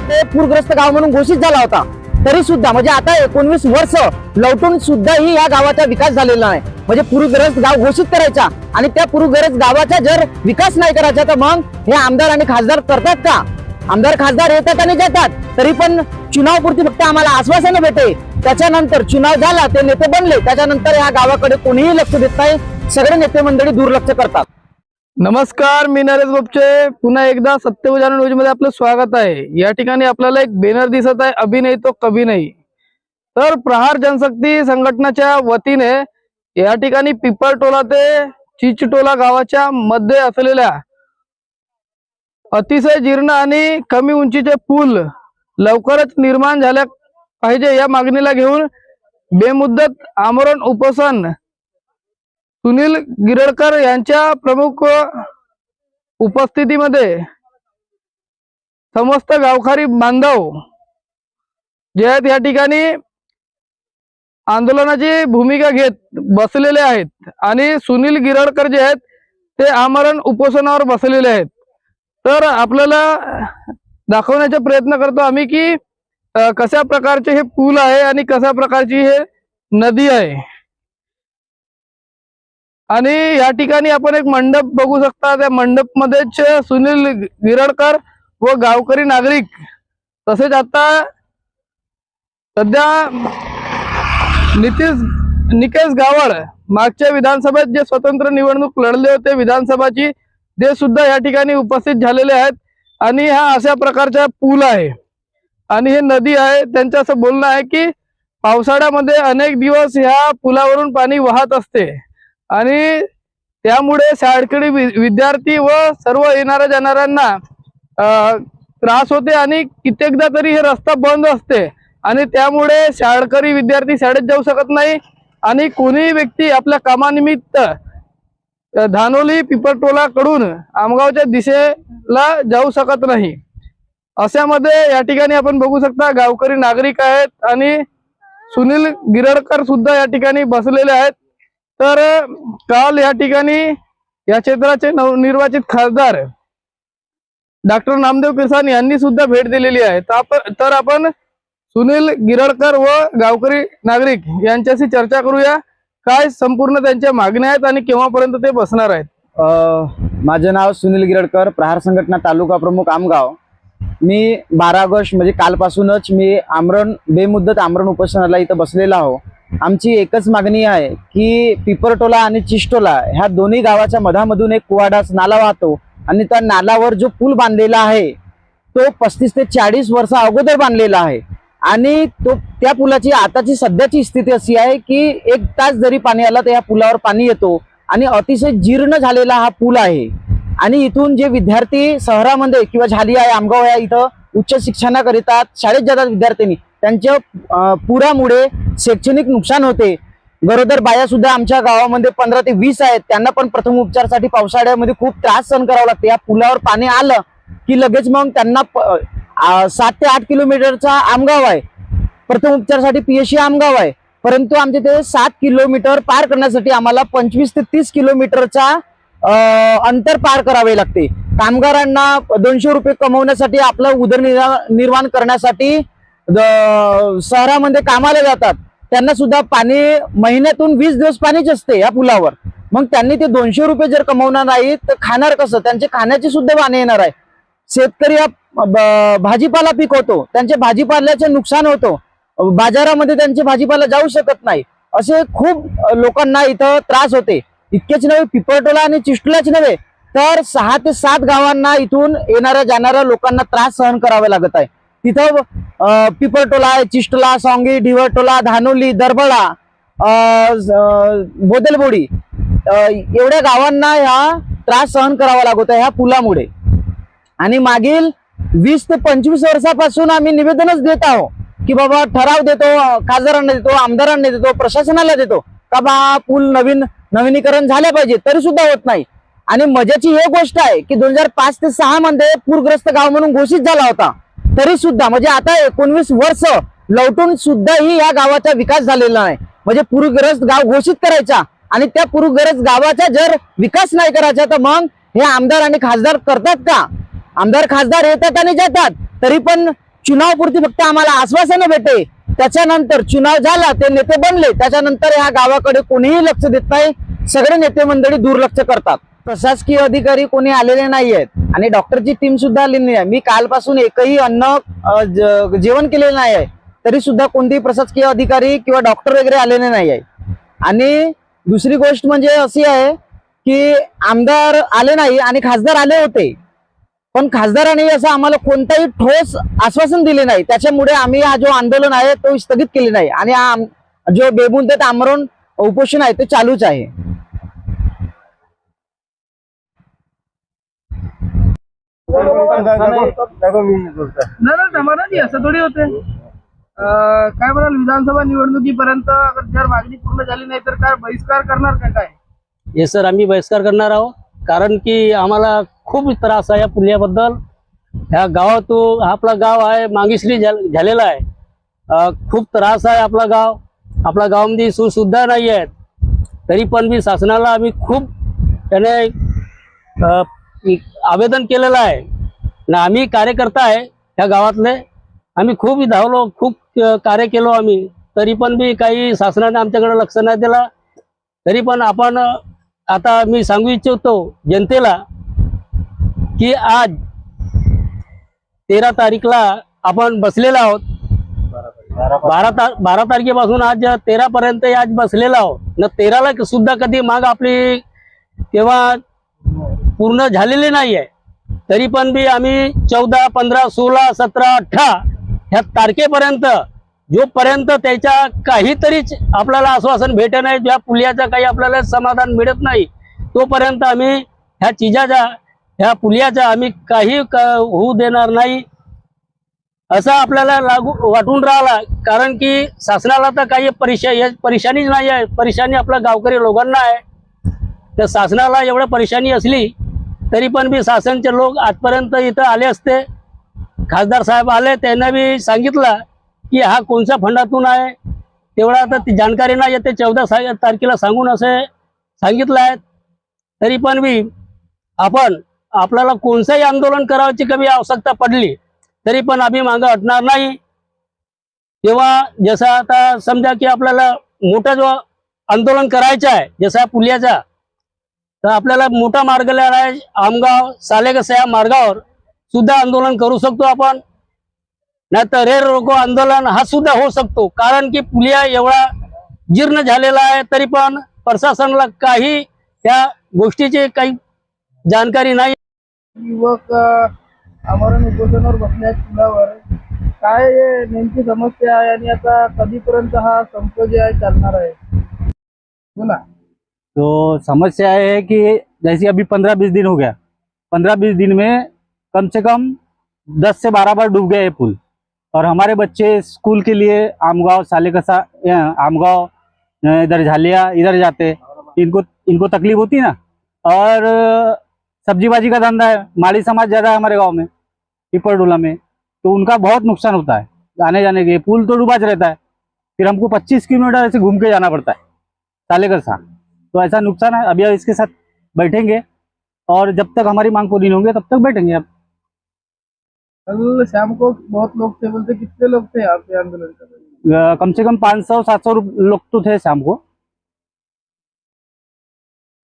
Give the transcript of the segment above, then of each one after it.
ते पूरग्रस्त गाव म्हणून घोषित झाला होता, तरी सुद्धा म्हणजे आता 19 वर्ष लवटून सुद्धा ही या गावाचा विकास झालेला नाही। म्हणजे पूरग्रस्त गाव घोषित करायचा आणि त्या पूरग्रस्त गावाचा जर विकास नाही करायचा तर मग हे आमदार आणि खासदार करतात का? आमदार खासदार येतात आणि जातात, तरी पण चुनावपुरती फक्त आम्हाला आश्वासन भेटे, त्याच्यानंतर चुनाव झाला ते नेते बनले त्याच्यानंतर या गावाकडे कोणीही लक्ष देत नाही, सगळे नेते मंडळी दुर्लक्ष करतात। नमस्कार, मी नरेश बोपचे पुन्हा एकदा सत्य उजाला न्यूज मध्ये आपलं स्वागत आहे। या ठिकाणी आपल्याला एक बॅनर दिसत आहे, अभी नाही तो कभी नाही। तर प्रहार जनशक्ती संघटनेच्या वतीने या ठिकाणी पिपळटोला ते चिचटोला गावाच्या मध्ये असलेल्या अतिशय जीर्ण आणि कमी उंचीचे पूल लवकरच निर्माण झाल्या पाहिजे या मागणीला घेऊन बेमुदत आमरण उपोषण सुनील गिरडकर यांच्या प्रमुख उपस्थितीमध्ये समस्त गावकरी बांधव जे आहेत या ठिकाणी आंदोलनाची भूमिका घेत बसलेले आहेत आणि सुनील गिरडकर जे आहेत ते आमरण उपोषणावर बसलेले आहेत। तर आपल्याला दाखवण्याचा प्रयत्न करतो आम्ही की कशा प्रकारचे हे पूल आहे आणि कशा प्रकारची हे नदी आहे। आणि या ठिकाणी आपण एक मंडप बघू शकता, त्या मंडप मध्येच सुनील गिरडकर व गावकरी नागरिक तसेच आता सध्या निकेश गावड मागच्या विधानसभेत जे स्वतंत्र निवडणूक लढले होते विधानसभाची ते सुद्धा या ठिकाणी उपस्थित झालेले आहेत। आणि हा अशा प्रकारचा पूल आहे आणि हे नदी आहे। त्यांचं असं बोलणं आहे की पावसाळ्यामध्ये अनेक दिवस ह्या पुलावरून पाणी वाहत असते आणि त्यामुळे शाळकरी विद्यार्थी व सर्व येणाऱ्या जाणाऱ्यांना त्रास होते आणि कित्येकदा तरी हे रस्ता बंद असते आणि त्यामुळे शाळकरी विद्यार्थी शाळेत जाऊ शकत नाही आणि कोणीही व्यक्ती आपल्या कामानिमित्त धानोली पिपळटोला कडून आमगावच्या दिशेला जाऊ शकत नाही। अशामध्ये या ठिकाणी आपण बघू शकता गावकरी नागरिक आहेत आणि सुनील गिरडकर सुद्धा या ठिकाणी बसलेले आहेत। तर काल या ठिकाणी या क्षेत्राचे नवनिर्वाचित खासदार डॉक्टर नामदेव किरसाण यांनी सुद्धा भेट दिलेली आहे। तर आपण सुनील गिरडकर व गावकरी नागरिक यांच्याशी चर्चा करूया, काय संपूर्ण त्यांच्या मागण्या आहेत आणि केव्हापर्यंत ते बसणार आहेत। माझे नाव सुनील गिरडकर, प्रहार संघटना तालुका प्रमुख आमगाव। मी 12 ऑगस्ट म्हणजे कालपासूनच मी बेमुदत आमरण उपोषणाला इथं बसलेला आहो। आमची एकच मागणी आहे की पिपळटोला आणि चिचटोला ह्या दोन्ही गावाच्या मधामधून एक कुवाडाच नाला वाहतो आणि त्या नाल्यावर जो पूल बांधलेला आहे तो 35 ते 40 वर्ष अगोदर बांधलेला आहे आणि त्या पुलाची आताची सध्याची स्थिती अशी आहे की 1 तास जरी पाणी आला तर या पुलावर पाणी येतो आणि अतिशय जीर्ण झालेला हा पूल आहे। आणि इथून जे विद्यार्थी शहरामध्ये किंवा झाली आहे आमगाव या इथं उच्च शिक्षणाकरिता शाळेत जातात विद्यार्थ्यांनी, त्यांच्या पुरामुळे शैक्षणिक नुकसान होते। गरोदर बाया सुद्धा आमच्या गावामध्ये 15 ते 20 आहेत, त्यांना पण प्रथम उपचारासाठी पावसाळ्यामध्ये खूप त्रास सहन करावा लागतो। या पुलावर पाणी आलं की लगेच मग त्यांना 7 ते 8 किलोमीटरचा आमगाव आहे, प्रथम उपचारासाठी पीएचसी आमगाव आहे, परंतु आमच्या ते 7 किलोमीटर पार करण्यासाठी आम्हाला 25 ते 30 किलोमीटरचा अंतर पार करावे लागते। कामगारांना 200 रुपये कमवण्यासाठी आपलं उदरनिर्वाह करण्यासाठी शहरामध्ये कामाला जातात, त्यांना सुद्धा पाणी महिन्यातून 20 दिवस पाणीच असते या पुलावर। मग त्यांनी ते 200 रुपये जर कमवणार नाही तर खाणार कसं? त्यांचे खाण्याची सुद्धा वाणी येणार आहे। शेतकरी भाजीपाला पिकवतो, त्यांचे भाजीपाल्याचे नुकसान होतो, बाजारामध्ये त्यांचे भाजीपाला जाऊ शकत नाही, असे खूप लोकांना इथं त्रास होते। इतकेच नव्हे, पिपळटोला आणि चिचटोलाच नव्हे तर 6 ते 7 गावांना इथून येणाऱ्या जाणाऱ्या लोकांना त्रास सहन करावे लागत आहे। तिथं पिपळटोला, चिचटोला, सोंगी, ढिवटोला, धानोली, दरबळा, बोदलबोडी एवढ्या गावांना ह्या त्रास सहन करावा लागत आहे ह्या पुलामुळे। आणि मागील 20 ते 25 वर्षापासून आम्ही निवेदनच देत आहोत की बाबा ठराव देतो, खासदारांना देतो, आमदारांना देतो, प्रशासनाला देतो का बा पूल नवीनीकरण झाले पाहिजे, तरी सुद्धा होत नाही। आणि मजाची ही गोष्ट आहे की 2005 ते 6 मध्ये पूरग्रस्त गाव म्हणून घोषित झाला होता, तरी सुद्धा म्हणजे आता 19 वर्ष लवटून सुद्धा ही या गावाचा विकास झालेला नाही। म्हणजे पूरग्रस्त गाव घोषित करायचा आणि त्या पूरग्रस्त गावाचा जर विकास नाही करायचा तर मग हे आमदार आणि खासदार करतात का? आमदार खासदार येतात आणि जातात, तरी पण चुनावपुरती फक्त आम्हाला आश्वासनं भेटे, त्याच्यानंतर चुनाव झाला, ते नेते बनले, त्याच्यानंतर ह्या गावाकडे कोणीही लक्ष देत नाही. सगळे नेते मंडळी दुर्लक्ष करतात. प्रशासकीय अधिकारी कोणी आलेले नाही आहेत आणि डॉक्टरची टीम सुद्धा आलेली नाही. मी कालपासून एकही जेवण केलेलं नाही आहे, तरी सुद्धा कोणतेही प्रशासकीय अधिकारी किंवा डॉक्टर वगैरे आलेले नाही आहे. आणि दुसरी गोष्ट म्हणजे अशी आहे की आमदार आले नाही आणि खासदार आले होते, पण खासदारांनी असं आम्हाला कोणताही ठोस आश्वासन दिले नाही. त्याच्यामुळे आम्ही हा जो आंदोलन आहे तो स्थगित केले नाही आणि हा जो बेमुदत आमरण उपोषण आहे ते चालूच आहे. नाही असं थोडी होते. काय म्हणाल, विधानसभा निवडणुकीपर्यंत अगर जर मागणी पूर्ण झाली नाही तर काय बहिष्कार करणार का काय? हे सर, आम्ही बहिष्कार करणार आहोत, कारण की आम्हाला खूप त्रास आहे या पुण्याबद्दल. ह्या गावातून आपला गाव आहे मांगेश्री झालेला आहे. खूप त्रास आहे आपला गावामध्ये सुविधा नाही आहेत. तरी पण मी शासनाला आम्ही खूप त्याने आवेदन केलेलं आहे ना. आम्ही कार्यकर्ता आहे ह्या गावातले, आम्ही खूप धावलो, खूप कार्य केलो आम्ही, तरी पण बी काही शासनाने आमच्याकडे लक्ष नाही दिला. तरी पण आपण आता मी सांगू इच्छितो जनतेला की आज 13 तारीखला आपण बसलेलो आहोत. 12 तारखेपासून आज 13 पर्यंत आज बसलेलो आहोत न. 13ला सुद्धा कधी माग आपली तेव्हा पूर्ण झालेली नाही आहे. तरी पण बी आम्ही 14, 15, 16, 17, 18 ह्या तारखेपर्यंत जोपर्यंत त्याच्या काहीतरीच आपल्याला आश्वासन भेटत नाही, ज्या पुलियाचं काही आपल्याला समाधान मिळत नाही, तोपर्यंत आम्ही ह्या पुलियाचा आम्ही काही होऊ देणार नाही असं आपल्याला वाटून राहिला. कारण की शासनाला तर काही परेशानीच नाही आहे. परेशानी आपल्या गावकरी लोकांना आहे. तर शासनाला एवढं परेशानी असली तरी पण बी शासनचे लोक आजपर्यंत इथं आले असते. खासदार साहेब आले, त्यांना बी सांगितलं की हा कोणत्या फंडातून आहे, तेवढा आता ती जानकारी नाही येते. 14 तारखेला सांगून असे सांगितलं आहे. तरी पण बी आपल्याला कोणतंही आंदोलन करायची कमी आवश्यकता पडली तरी पण आम्ही मागं हटणार नाही. तेव्हा जसं आता समजा की आपल्याला मोठा जो आंदोलन करायचं आहे जसा पुलियाचा, तर आपल्याला मोठा मार्ग आहे आमगाव सालेकस या मार्गावर सुद्धा आंदोलन करू शकतो आपण. नाही तर रेल रोको आंदोलन हा सुद्धा होऊ शकतो. कारण की पुलिया एवढा जीर्ण झालेला आहे, तरी पण प्रशासनाला काही त्या गोष्टीची काही जानकारी नाही. युवक आमरण उपोषणावर बसले आहेत पुलावर. काय नेमकी समस्या आहे आणि आता कधीपर्यंत हा संप जे आहे चालणार आहे? बोला. तो समस्या है कि जैसे अभी 15-20 दिन हो गया, 15-20 दिन में कम से कम 10 से 12 बार डूब गया ये पुल. और हमारे बच्चे स्कूल के लिए आमगांव सालेकसा, आमगांव इधर झालिया इधर जाते, इनको तकलीफ होती ना. और सब्जी बाजी का धंधा है, माड़ी समाज ज़्यादा है हमारे गांव में पिपरडोला में, तो उनका बहुत नुकसान होता है आने जाने के. पुल तो डूबा रहता है, फिर हमको 25 किलोमीटर ऐसे घूम के जाना पड़ता है सालेकसा. तो ऐसा नुकसान है. अभी इसके साथ बैठेंगे और जब तक हमारी मांग पूरी नहीं होंगे तब तक बैठेंगे. अब कल शाम को बहुत लोग थे, बोलते कितने लोग थे यहाँ पे आंदोलन कर रहे? कम से कम 500-700 लोग तो थे शाम को.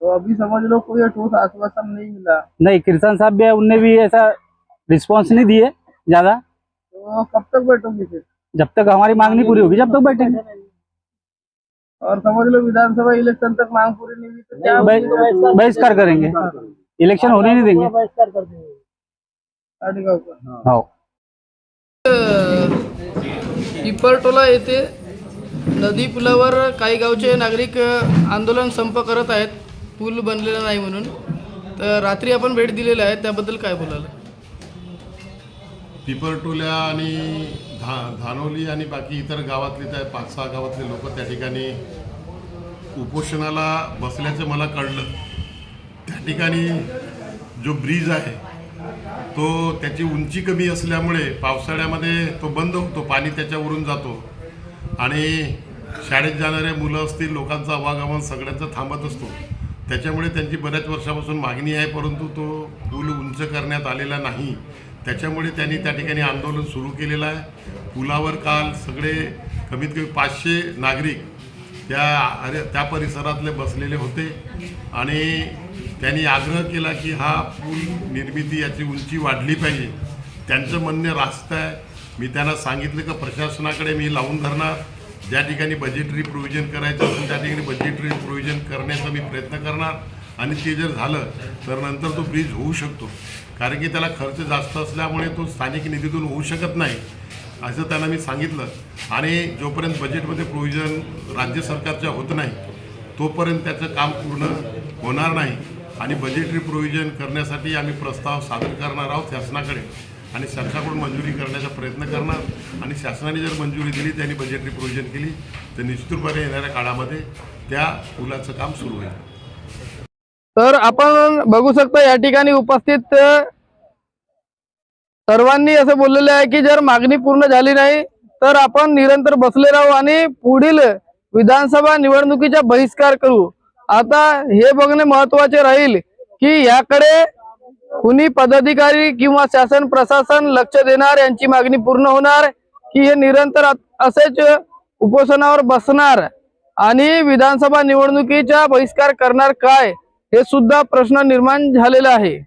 तो अभी समझ लो कोई ठोस आश्वासन नहीं मिला. नहीं, किरसान साहब भी है, उनने भी ऐसा रिस्पांस नहीं दिए ज्यादा. तो कब तक बैठोगे फिर? जब तक हमारी मांग नहीं पूरी होगी जब तक बैठेंगे. और समझ लो विधानसभा इलेक्शन तक मांग पूरी नहीं हुई तो क्या बहिष्कार करेंगे, इलेक्शन होने नहीं देंगे. हो. पिपरटोला येथे नदी पुलावर काही गावचे नागरिक आंदोलन संप करत आहेत, पूल बनलेला नाही म्हणून. तर रात्री आपण भेट दिलेला आहे, त्याबद्दल काय बोलाल? पिपरटोला आणि धानोली आणि बाकी इतर गावातले त्या 5-6 गावातले लोक त्या ठिकाणी उपोषणाला बसल्याचं मला कळलं. त्या ठिकाणी जो ब्रिज आहे तो त्याची उंची कमी असल्यामुळे पावसाळ्यामध्ये तो बंद होतो, पाणी त्याच्यावरून जातो आणि शाळेत जाणारे मुलं असतील, लोकांचं आवागमन सगळ्यांचं थांबत असतो. त्याच्यामुळे त्यांची बऱ्याच वर्षापासून मागणी आहे, परंतु तो पूल उंच करण्यात आलेला नाही. त्याच्यामुळे त्यांनी त्या ठिकाणी आंदोलन सुरू केलेलं आहे. पुलावर काल सगळे कमीत कमी 500 नागरिक त्या परिसरातले बसलेले होते आणि त्यांनी आग्रह केला की हा पूल निर्मिती याची उंची वाढली पाहिजे. त्यांचं म्हणणं रास्त आहे. मी त्यांना सांगितलं की प्रशासनाकडे मी लावून धरणार, ज्या ठिकाणी बजेटरी प्रोव्हिजन करायचं असेल त्या ठिकाणी बजेटरी प्रोव्हिजन करण्याचा मी प्रयत्न करणार आणि ते जर झालं तर नंतर तो ब्रिज होऊ शकतो. कारण की त्याला खर्च जास्त असल्यामुळे तो स्थानिक निधीतून होऊ शकत नाही असं त्यांना मी सांगितलं. आणि जोपर्यंत बजेटमध्ये प्रोव्हिजन राज्य सरकारच्या होत नाही तोपर्यंत त्याचं काम पूर्ण होणार नाही. आणि बजेटरी प्रोव्हिजन करण्यासाठी आम्ही प्रस्ताव सादर करणार आहोत शासनाकडे आणि शासनाकडून मंजुरी करण्याचा प्रयत्न करणार. आणि शासनाने जर मंजुरी दिली, त्यांनी बजेटरी प्रोव्हिजन केली तर निश्चित रूपाने येणाऱ्या काळामध्ये त्या पुलाचं काम सुरू होईल. तर आपण बघू शकता या ठिकाणी उपस्थित सर्वांनी असं बोललेले आहे की जर मागणी पूर्ण झाली नाही तर आपण निरंतर बसले राहू आणि पुढील विधानसभा निवडणुकीचा बहिष्कार करू. आता हे बघणे महत्वाचे राहील की याकडे कुणी पदाधिकारी किंवा शासन प्रशासन लक्ष देणार, यांची मागणी पूर्ण होणार की हे निरंतर असेच उपोषणावर बसणार आणि विधानसभा निवडणुकीचा बहिष्कार करणार काय, हे सुद्धा प्रश्न निर्माण झालेला आहे.